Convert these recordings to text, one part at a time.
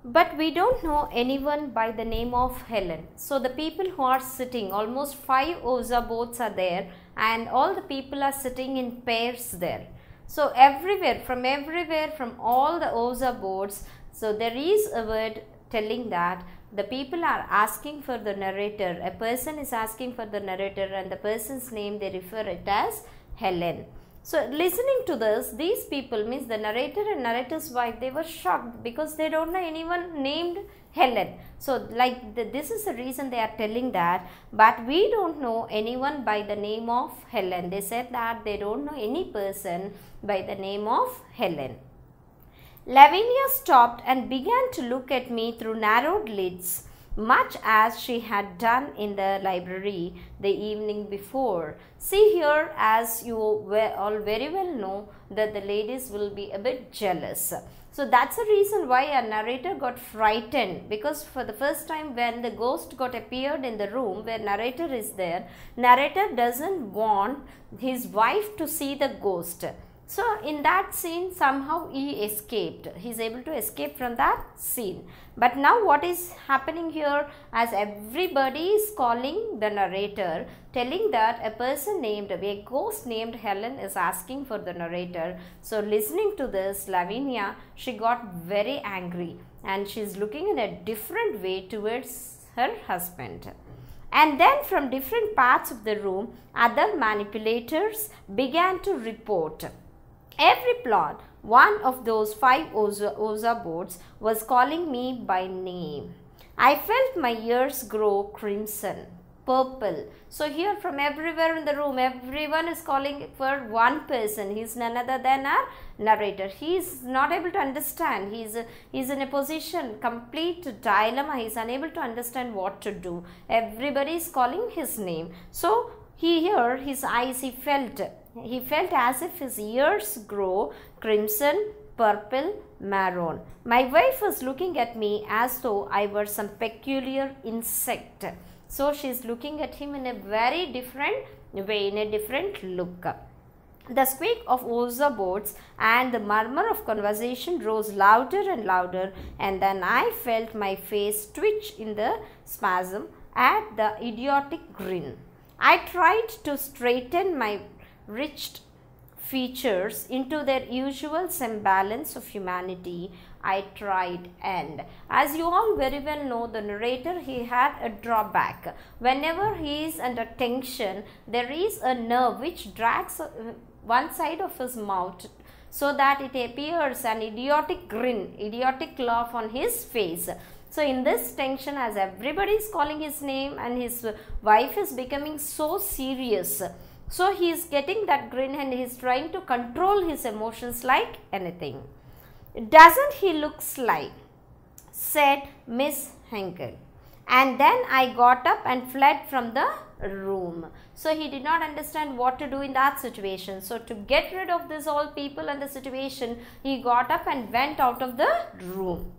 But we don't know anyone by the name of Helen. So the people who are sitting, almost 5 Oza boats are there, and all the people are sitting in pairs there. So everywhere, from all the Oza boats, so there is a word telling that the people are asking for the narrator. A person is asking for the narrator, and the person's name they refer it as Helen. So listening to this, these people, means the narrator and narrator's wife, they were shocked because they don't know anyone named Helen. So this is the reason they are telling that, but we don't know anyone by the name of Helen. They said that they don't know any person by the name of Helen. Lavinia stopped and began to look at me through narrowed lids, much as she had done in the library the evening before. See here, as you all very well know, that the ladies will be a bit jealous. So that's the reason why a narrator got frightened, because for the first time when the ghost got appeared in the room where narrator is there, narrator doesn't want his wife to see the ghost. So in that scene, somehow he escaped. He is able to escape from that scene. But now what is happening here, as everybody is calling the narrator, telling that a person named, a ghost named Helen is asking for the narrator. So listening to this, Lavinia, she got very angry and she is looking in a different way towards her husband. And then from different parts of the room, other manipulators began to report. Every plot, one of those 5 Oza boats was calling me by name. I felt my ears grow crimson, purple. So here from everywhere in the room, everyone is calling for one person. He is none other than our narrator. He is not able to understand. He is in a position, complete dilemma. He is unable to understand what to do. Everybody is calling his name. So here his eyes, he felt as if his ears grow crimson, purple, maroon. My wife was looking at me as though I were some peculiar insect. So she is looking at him in a very different way, in a different look. The squeak of Oza boats and the murmur of conversation rose louder and louder, and then I felt my face twitch in the spasm at the idiotic grin. I tried to straighten my writhed features into their usual semblance of humanity. I tried, and as you all very well know, the narrator, he had a drawback. Whenever he is under tension, there is a nerve which drags one side of his mouth, so that it appears an idiotic grin, idiotic laugh on his face. So in this tension, as everybody is calling his name and his wife is becoming so serious, so he is getting that grin and he is trying to control his emotions like anything. Doesn't he look sly? Said Miss Henkel. And then I got up and fled from the room. So he did not understand what to do in that situation. So to get rid of this all people and the situation, he got up and went out of the room.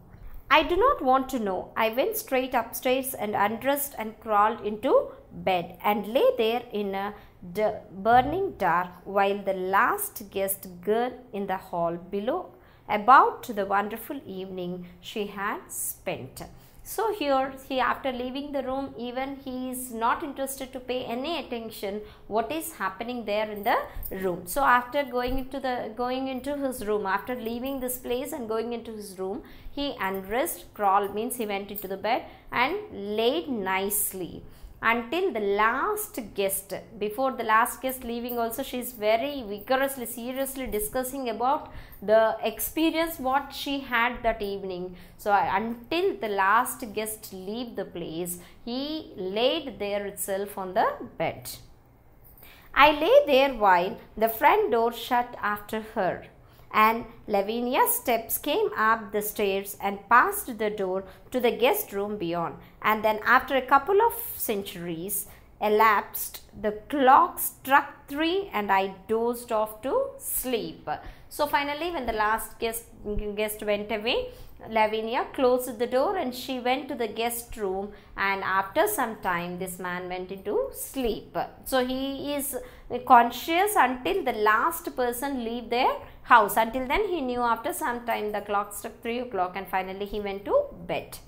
I do not want to know. I went straight upstairs and undressed and crawled into bed and lay there in a burning dark while the last guest girl in the hall below about the wonderful evening she had spent. So here, after leaving the room, even he is not interested to pay any attention what is happening there in the room. So after going into his room, after leaving this place and going into his room, he undressed, crawled means he went into the bed and laid nicely until the last guest. Before the last guest leaving also, she is very vigorously, seriously discussing about the experience what she had that evening. So until the last guest leave the place, he laid there itself on the bed. I lay there while the front door shut after her, and Lavinia's steps came up the stairs and past the door to the guest room beyond. And then after a couple of centuries elapsed, the clock struck 3 and I dozed off to sleep. So finally, when the last guest went away, Lavinia closed the door and she went to the guest room, and after some time this man went into sleep. So he is conscious until the last person leave their house. Until then he knew after some time the clock struck 3 o'clock and finally he went to bed.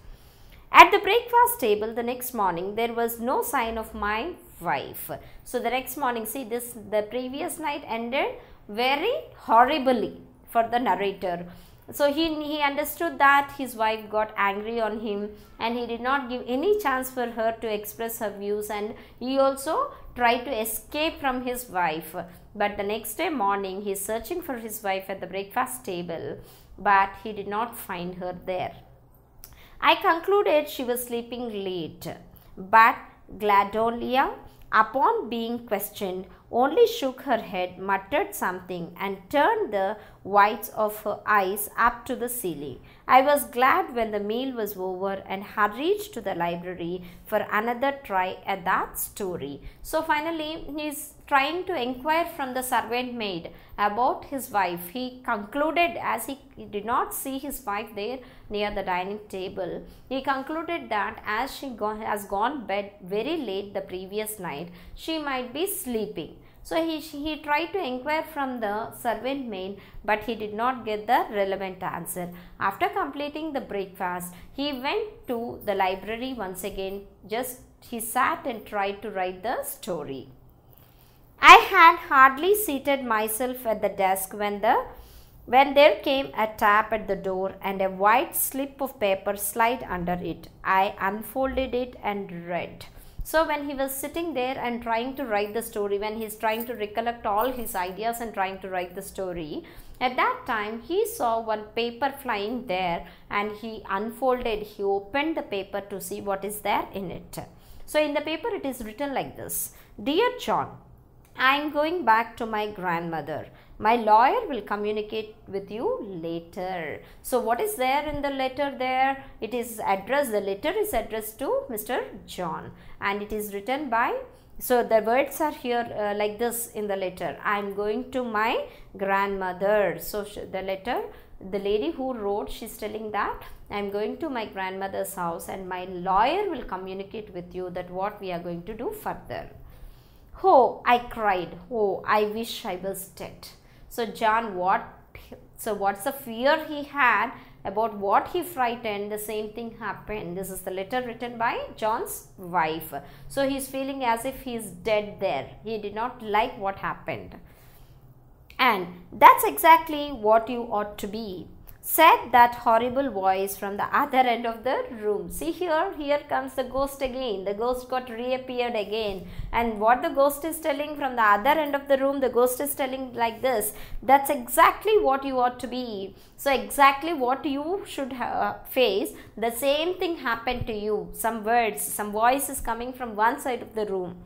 At the breakfast table the next morning, there was no sign of my wife. So the next morning, see, the previous night ended very horribly for the narrator. So he understood that his wife got angry on him and he did not give any chance for her to express her views, and he also tried to escape from his wife. But the next day morning, he is searching for his wife at the breakfast table, but he did not find her there. I concluded she was sleeping late, but Gladolia, upon being questioned, only shook her head, muttered something, and turned the whites of her eyes up to the ceiling. I was glad when the meal was over and hurried to the library for another try at that story. So finally, he is trying to inquire from the servant maid about his wife. He concluded, as he did not see his wife there near the dining table, he concluded that as she has gone bed very late the previous night, she might be sleeping. So he tried to inquire from the servant maid, but he did not get the relevant answer. After completing the breakfast, he went to the library once again. He sat and tried to write the story. I had hardly seated myself at the desk when there came a tap at the door and a white slip of paper slid under it. I unfolded it and read. So when he was sitting there and trying to write the story, when he is trying to recollect all his ideas and trying to write the story, at that time he saw one paper flying there and he opened the paper to see what is there in it. So in the paper it is written like this: Dear John, I am going back to my grandmother. My lawyer will communicate with you later. So what is there in the letter there? It is addressed, the letter is addressed to Mr. John, and it is written by, so the words are here like this in the letter: I am going to my grandmother. So the letter, the lady who wrote, she is telling that I am going to my grandmother's house and my lawyer will communicate with you that what we are going to do further. Oh, I cried. Oh, I wish I was dead. So John, what's the fear he had about what he frightened? The same thing happened. This is the letter written by John's wife. So he is feeling as if he is dead there. He did not like what happened. And that's exactly what you ought to be, said that horrible voice from the other end of the room. See here comes the ghost again. The ghost got reappeared again. And what the ghost is telling from the other end of the room, the ghost is telling like this: that's exactly what you ought to be. So exactly what you should face, the same thing happened to you. Some words, some voice is coming from one side of the room.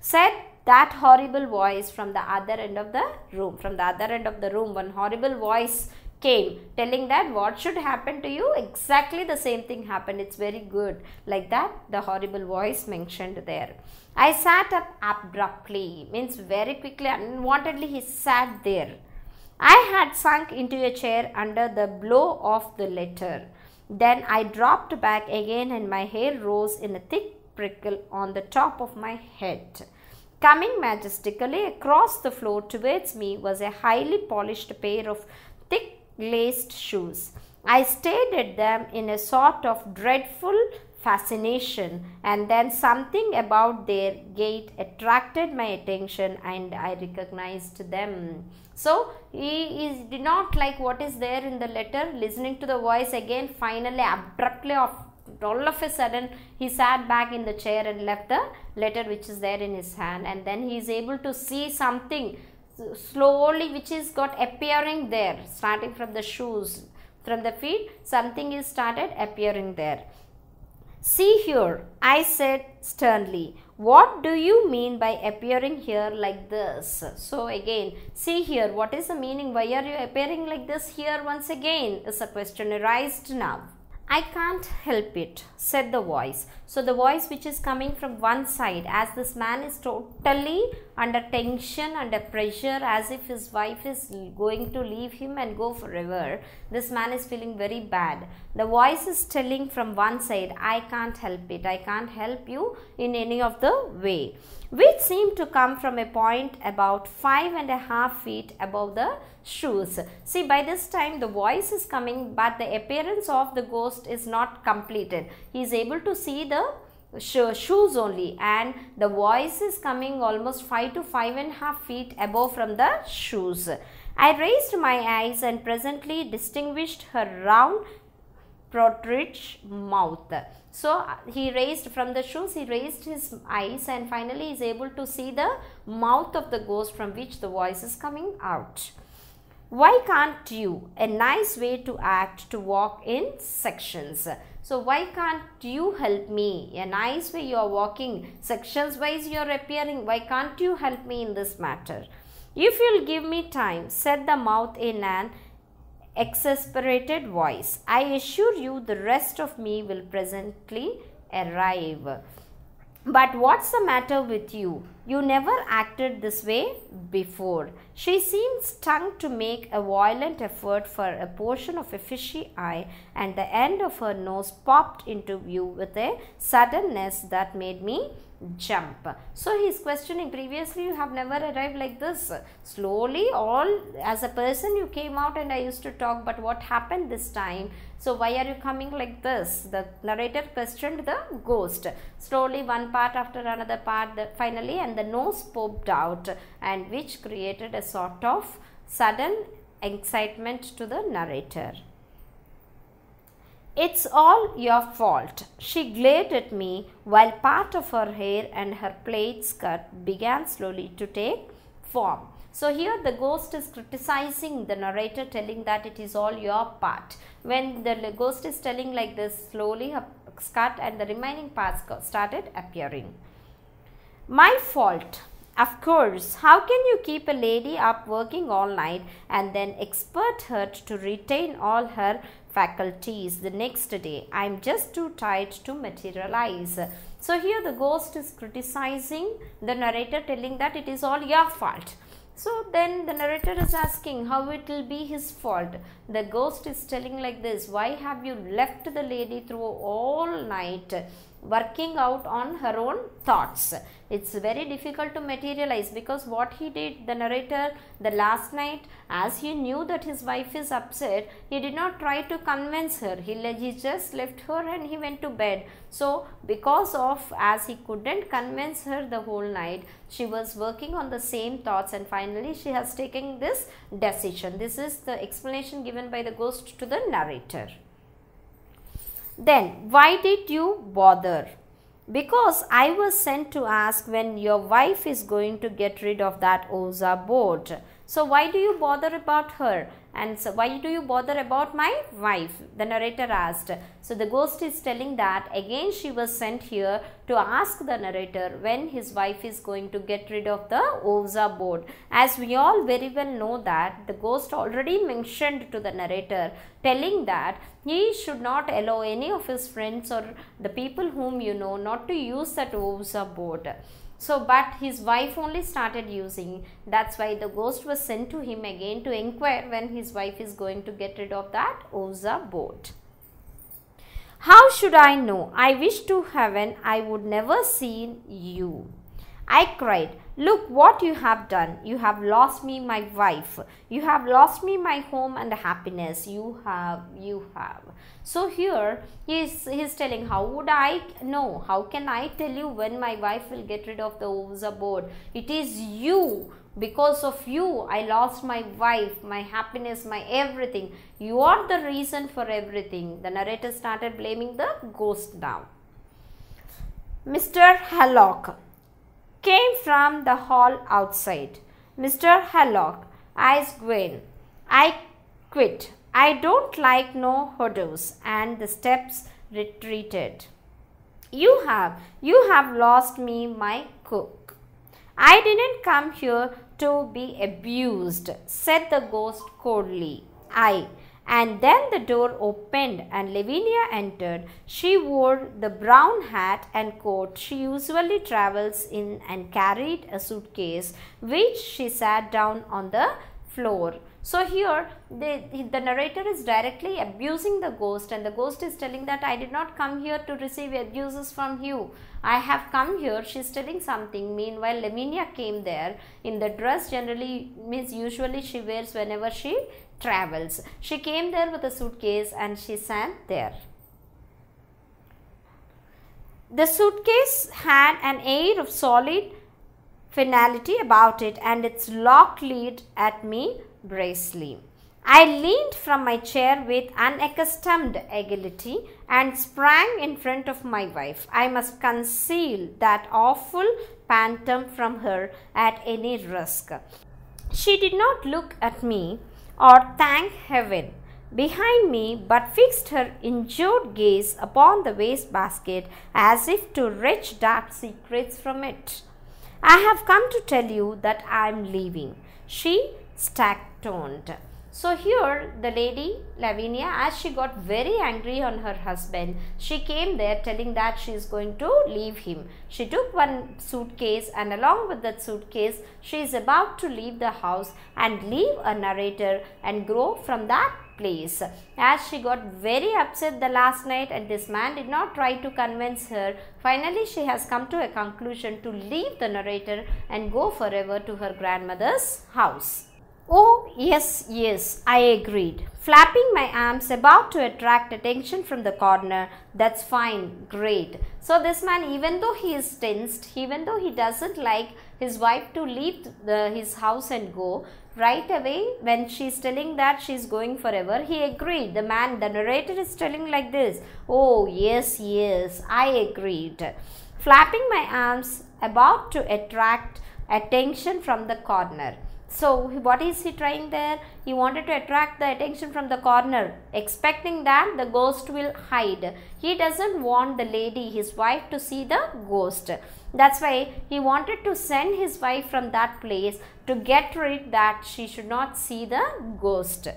Said that horrible voice from the other end of the room. From the other end of the room, one horrible voice came telling that what should happen to you, exactly the same thing happened. It's very good. Like that, the horrible voice mentioned there. I sat up abruptly, means very quickly, unwantedly he sat there. I had sunk into a chair under the blow of the letter. Then I dropped back again and my hair rose in a thick prickle on the top of my head. Coming majestically across the floor towards me was a highly polished pair of thick laced shoes. I stared at them in a sort of dreadful fascination, and then something about their gait attracted my attention and I recognized them. So he did not like what is there in the letter. Listening to the voice again, finally abruptly all of a sudden he sat back in the chair and left the letter which is there in his hand, and then he is able to see something slowly which is got appearing there, starting from the shoes, from the feet, something is started appearing there. See here, I said sternly. What do you mean by appearing here like this? So again, see here, what is the meaning? Why are you appearing like this here once again? Is a question arised now. I can't help it, said the voice. So the voice which is coming from one side, as this man is totally under tension, under pressure, as if his wife is going to leave him and go forever. This man is feeling very bad. The voice is telling from one side, I can't help it, I can't help you in any of the way, which seemed to come from a point about 5.5 feet above the shoes. See, by this time the voice is coming, but the appearance of the ghost is not completed. He is able to see the shoes only, and the voice is coming almost 5 to 5.5 feet above from the shoes. I raised my eyes and presently distinguished her round protrude mouth. So he raised from the shoes, he raised his eyes, and finally is able to see the mouth of the ghost from which the voice is coming out. Why can't you? A nice way to act, to walk in sections. So why can't you help me? A nice way you are walking, sections wise you are appearing. Why can't you help me in this matter? If you'll give me time, said the mouth in an exasperated voice, I assure you the rest of me will presently arrive. But what's the matter with you? You never acted this way before. She seemed stung to make a violent effort, for a portion of a fishy eye and the end of her nose popped into view with a suddenness that made me jump. So he is questioning, previously you have never arrived like this. Slowly, all as a person you came out and I used to talk, but what happened this time? So why are you coming like this? The narrator questioned the ghost. Slowly, one part after another part, finally, and the nose popped out, and which created a sort of sudden excitement to the narrator. It's all your fault. She glared at me while part of her hair and her plaid skirt began slowly to take form. So here the ghost is criticizing the narrator, telling that it is all your part. When the ghost is telling like this, slowly her skirt and the remaining parts started appearing. My fault. Of course, how can you keep a lady up working all night and then expect her to retain all her faculties the next day? I am just too tired to materialize. So here the ghost is criticizing the narrator, telling that it is all your fault. So then the narrator is asking how it will be his fault. The ghost is telling like this, why have you left the lady through all night working out on her own thoughts? It's very difficult to materialize, because what he did, the narrator, the last night, as he knew that his wife is upset, he did not try to convince her. He just left her and he went to bed. So because of, as he couldn't convince her the whole night, she was working on the same thoughts, and finally she has taken this decision. This is the explanation given by the ghost to the narrator. Then, why did you bother? Because I was sent to ask when your wife is going to get rid of that Oza boat. So why do you bother about her? And so why do you bother about my wife? The narrator asked. So the ghost is telling that again she was sent here to ask the narrator when his wife is going to get rid of the Oza boat. As we all very well know that the ghost already mentioned to the narrator, telling that he should not allow any of his friends or the people whom you know not to use that Oza boat. So, but his wife only started using. That's why the ghost was sent to him again to inquire when his wife is going to get rid of that Oza boat. How should I know? I wish to heaven I would never seen you. I cried, look what you have done. You have lost me my wife. You have lost me my home and happiness. You have. So here he is telling, how would I know? How can I tell you when my wife will get rid of the Oza boat? It is you. Because of you, I lost my wife, my happiness, my everything. You are the reason for everything. The narrator started blaming the ghost now. Mr. Hallock came from the hall outside. Mr. Hallock, asked Gwen, I quit. I don't like no hodos, and the steps retreated. You have lost me my cook. I didn't come here to be abused, said the ghost coldly. And then the door opened and Lavinia entered. She wore the brown hat and coat she usually travels in and carried a suitcase which she sat down on the floor. So here the narrator is directly abusing the ghost, and the ghost is telling that I did not come here to receive abuses from you. I have come here. She is telling something. Meanwhile, Lavinia came there in the dress generally means usually she wears whenever she travels. She came there with a suitcase and she sat there. The suitcase had an air of solid finality about it, and its lock leered at me bracely. I leaned from my chair with unaccustomed agility and sprang in front of my wife. I must conceal that awful phantom from her at any risk. She did not look at me, or thank heaven, behind me, but fixed her injured gaze upon the wastebasket as if to wrench dark secrets from it. I have come to tell you that I am leaving, she stack-toned. So here the lady Lavinia, as she got very angry on her husband, she came there telling that she is going to leave him. She took one suitcase, and along with that suitcase she is about to leave the house and leave a narrator and go from that place. As she got very upset the last night and this man did not try to convince her, finally she has come to a conclusion to leave the narrator and go forever to her grandmother's house. Oh, yes, yes, I agreed, flapping my arms about to attract attention from the corner. That's fine, great. So this man, even though he is tensed, even though he doesn't like his wife to leave his house and go, right away when she is telling that she is going forever, he agreed. The narrator is telling like this, oh, yes, yes, I agreed, flapping my arms about to attract attention from the corner. So what is he trying there? He wanted to attract the attention from the corner, expecting that the ghost will hide. He doesn't want the lady, his wife, to see the ghost. That's why he wanted to send his wife from that place to get rid that she should not see the ghost.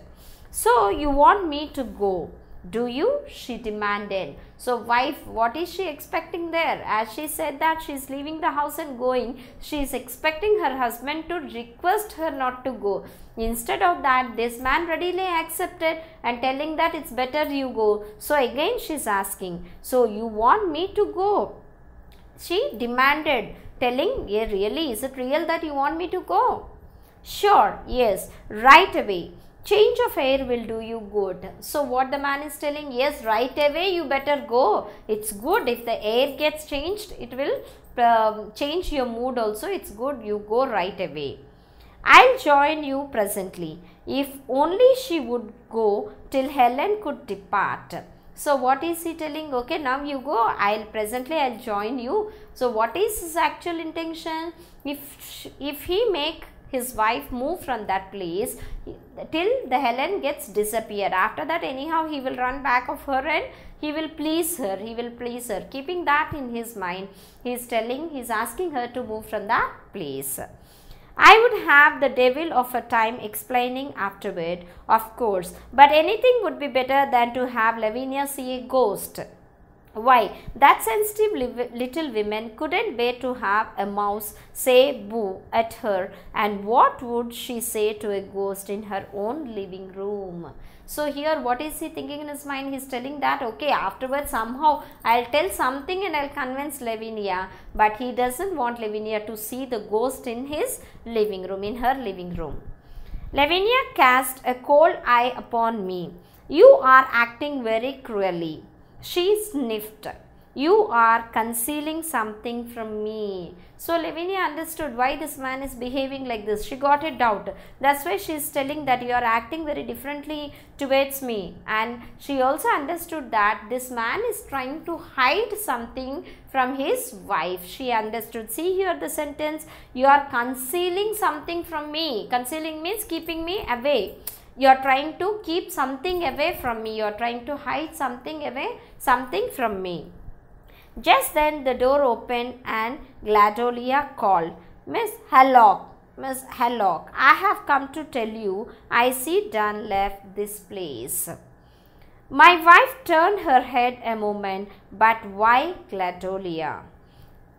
So you want me to go, do you? She demanded. So wife, what is she expecting there? As she said that she is leaving the house and going, she is expecting her husband to request her not to go. Instead of that, this man readily accepted and telling that it's better you go. So again she is asking, so you want me to go? She demanded, telling, yeah, really, is it real that you want me to go? Sure, yes, right away. Change of air will do you good. So what the man is telling, yes, right away you better go. It's good if the air gets changed, it will change your mood also. It's good you go right away. I'll join you presently. If only she would go till Helen could depart. So what is he telling? Okay, now you go, I'll join you. So what is his actual intention? If he make his wife move from that place till the Helen gets disappeared, after that anyhow he will run back of her and he will please her, keeping that in his mind, he's asking her to move from that place. I would have the devil of a time explaining afterward, of course, but anything would be better than to have Lavinia see a ghost. Why, that sensitive little woman couldn't bear to have a mouse say boo at her, and what would she say to a ghost in her own living room? So here what is he thinking in his mind? He's telling that, okay, afterwards somehow I'll tell something and I'll convince Lavinia, but he doesn't want Lavinia to see the ghost in his living room, in her living room. Lavinia cast a cold eye upon me. You are acting very cruelly. She sniffed. You are concealing something from me. So Lavinia understood why this man is behaving like this. She got a doubt. That's why she is telling that you are acting very differently towards me. And she also understood that this man is trying to hide something from his wife. She understood. See here the sentence, you are concealing something from me. Concealing means keeping me away. You are trying to keep something away from me. You are trying to hide something from me. Just then the door opened and Gladolia called, Miss Hallock, Miss Hadlock, I have come to tell you I see Dunn left this place. My wife turned her head a moment, but why Gladolia?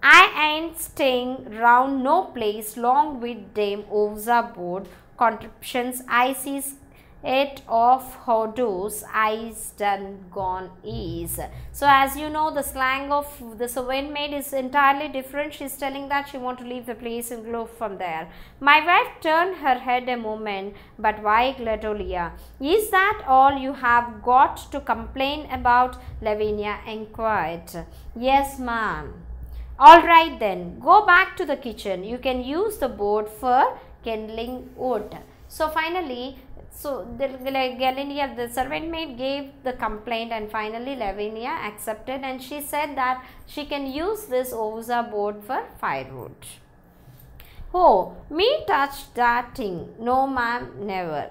I ain't staying round no place long with Dame Ovza board contributions. I sees it of Hodos eyes done gone is. So as you know, the slang of the servant maid is entirely different. She's telling that she want to leave the place and go from there. My wife turned her head a moment, but why Gladolia? Is that all you have got to complain about? Lavinia inquired. Yes, ma'am. Alright then, go back to the kitchen. You can use the board for kindling wood. So finally, the servant maid gave the complaint, and finally Lavinia accepted, and she said that she can use this Ovza board for firewood. Oh, me touch that thing. No ma'am, never.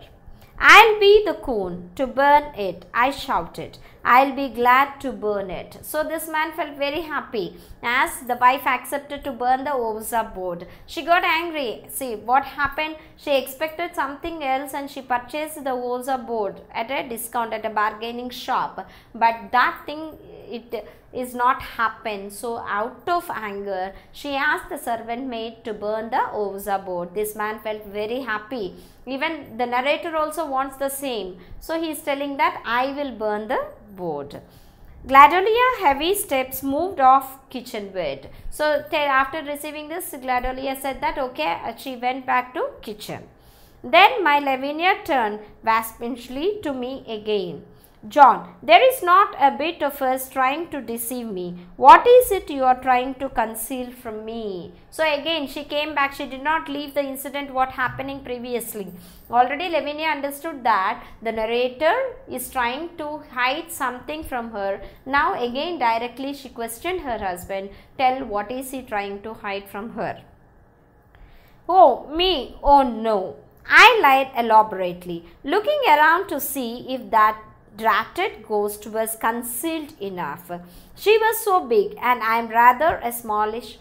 I'll be the coon to burn it, I shouted. I'll be glad to burn it. So this man felt very happy as the wife accepted to burn the Ovza board. She got angry. See what happened? She expected something else and she purchased the Ovza board at a discount at a bargaining shop. But that thing, it is not happen. So out of anger, she asked the servant maid to burn the Ovza board. This man felt very happy. Even the narrator also wants the same. So he is telling that I will burn the board. Gladolia heavy steps moved off kitchenward. So after receiving this, Gladolia said that okay, she went back to kitchen. Then my Lavinia turned waspishly to me again. John, there is not a bit of us trying to deceive me. What is it you are trying to conceal from me? So again she came back. She did not leave the incident what happening previously. Already Lavinia understood that the narrator is trying to hide something from her. Now again directly she questioned her husband. Tell, what is he trying to hide from her? Oh, me? Oh no. I lied elaborately, looking around to see if that dratted ghost was concealed enough. She was so big and I am rather a smallish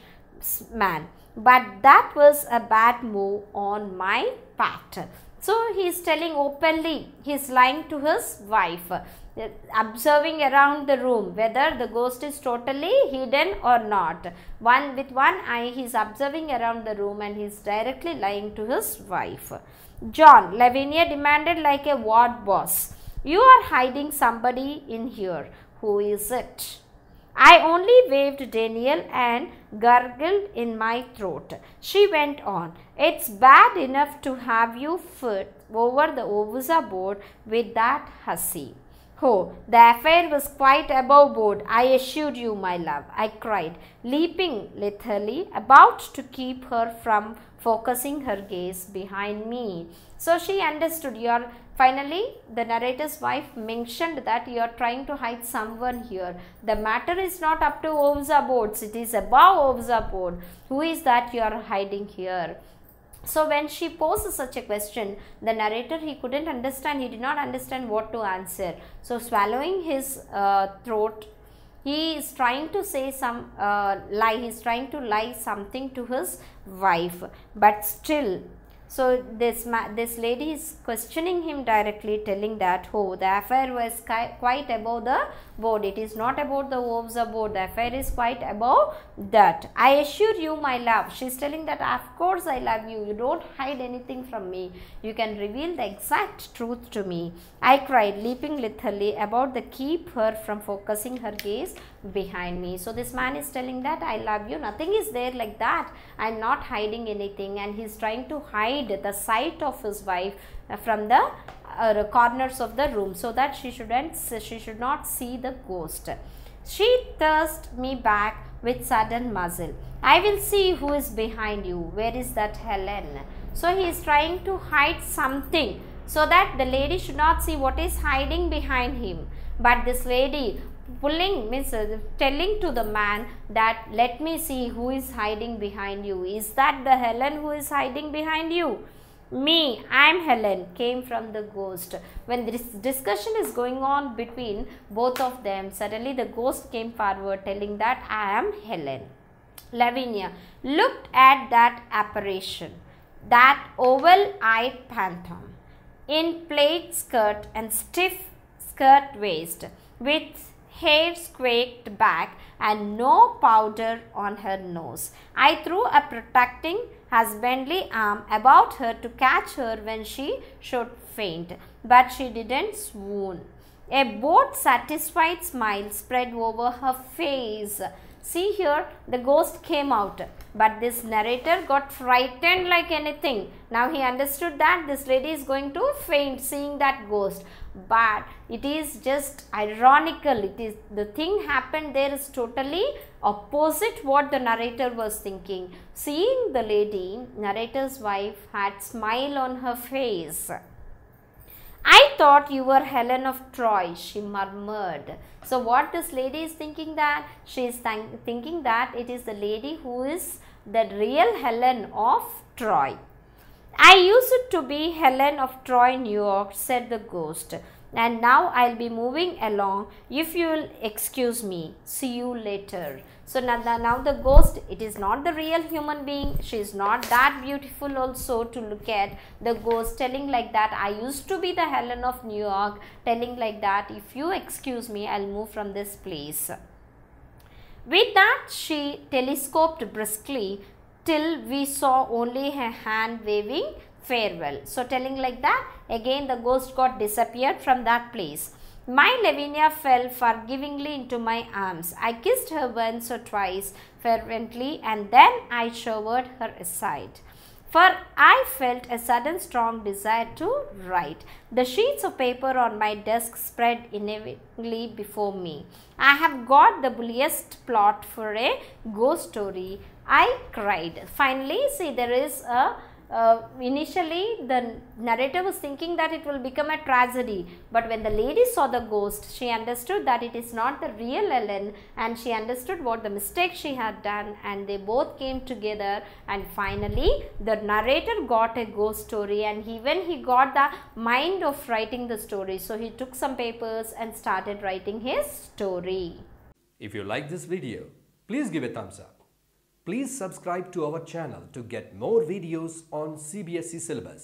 man. But that was a bad move on my part. So he is telling openly, he is lying to his wife, observing around the room whether the ghost is totally hidden or not. With one eye he is observing around the room and he is directly lying to his wife. John, Lavinia demanded like a ward boss. You are hiding somebody in here. Who is it? I only waved Daniel and gurgled in my throat. She went on. It's bad enough to have you foot over the Ovza board with that hussy. Oh, the affair was quite above board, I assure you, my love, I cried, leaping lithely about to keep her from focusing her gaze behind me. So she understood. Finally, the narrator's wife mentioned that you are trying to hide someone here. The matter is not up to Ovza boards, it is above Ovza board. Who is that you are hiding here? So when she posed such a question, the narrator, he couldn't understand, he did not understand what to answer. So swallowing his throat, he is trying to say some lie, he is trying to lie something to his wife, but still. So this lady is questioning him directly, telling that, oh, the affair was quite above the board. It is not about the Ovza board. The affair is quite above that. I assure you, my love. She is telling that, of course I love you. You don't hide anything from me. You can reveal the exact truth to me. I cried, leaping lithely about to keep her from focusing her gaze behind me. So this man is telling that, I love you. Nothing is there like that. I am not hiding anything, and he is trying to hide the sight of his wife from the corners of the room so that she should not see the ghost. She thrust me back with sudden muzzle. I will see who is behind you. Where is that Helen? So he is trying to hide something so that the lady should not see what is hiding behind him. But this lady telling to the man that, let me see who is hiding behind you. Is that the Helen who is hiding behind you? Me, I am Helen, came from the ghost. When this discussion is going on between both of them, suddenly the ghost came forward telling that, I am Helen. Lavinia looked at that apparition. that oval-eyed phantom in plaid skirt and stiff skirt waist, with hair squaked back and no powder on her nose. I threw a protecting husbandly arm about her to catch her when she should faint, but she didn't swoon. A bored, satisfied smile spread over her face. See here, the ghost came out, but this narrator got frightened like anything. Now he understood that this lady is going to faint seeing that ghost. But it is just ironical. It is, the thing happened there is totally opposite what the narrator was thinking. Seeing the lady, narrator's wife had smile on her face. I thought you were Helen of Troy, she murmured. So what this lady is thinking, that she is thinking that it is the lady who is the real Helen of Troy. I used to be Helen of Troy, New York, said the ghost. And now I'll be moving along if you will excuse me. See you later. So now the ghost, it is not the real human being. She is not that beautiful also to look at. The ghost telling like that, I used to be the Helen of New York, telling like that, if you excuse me, I'll move from this place. With that, she telescoped briskly till we saw only her hand waving farewell. So telling like that, again the ghost got disappeared from that place. My Lavinia fell forgivingly into my arms. I kissed her once or twice fervently, and then I showered her aside. For I felt a sudden strong desire to write. The sheets of paper on my desk spread inevitably before me. I have got the bulliest plot for a ghost story, I cried. Finally, see, there is a initially the narrator was thinking that it will become a tragedy, but when the lady saw the ghost, she understood that it is not the real Ellen, and she understood what the mistake she had done, and they both came together, and finally the narrator got a ghost story, and when he got the mind of writing the story, so he took some papers and started writing his story. If you like this video, please give a thumbs up. Please subscribe to our channel to get more videos on CBSE syllabus.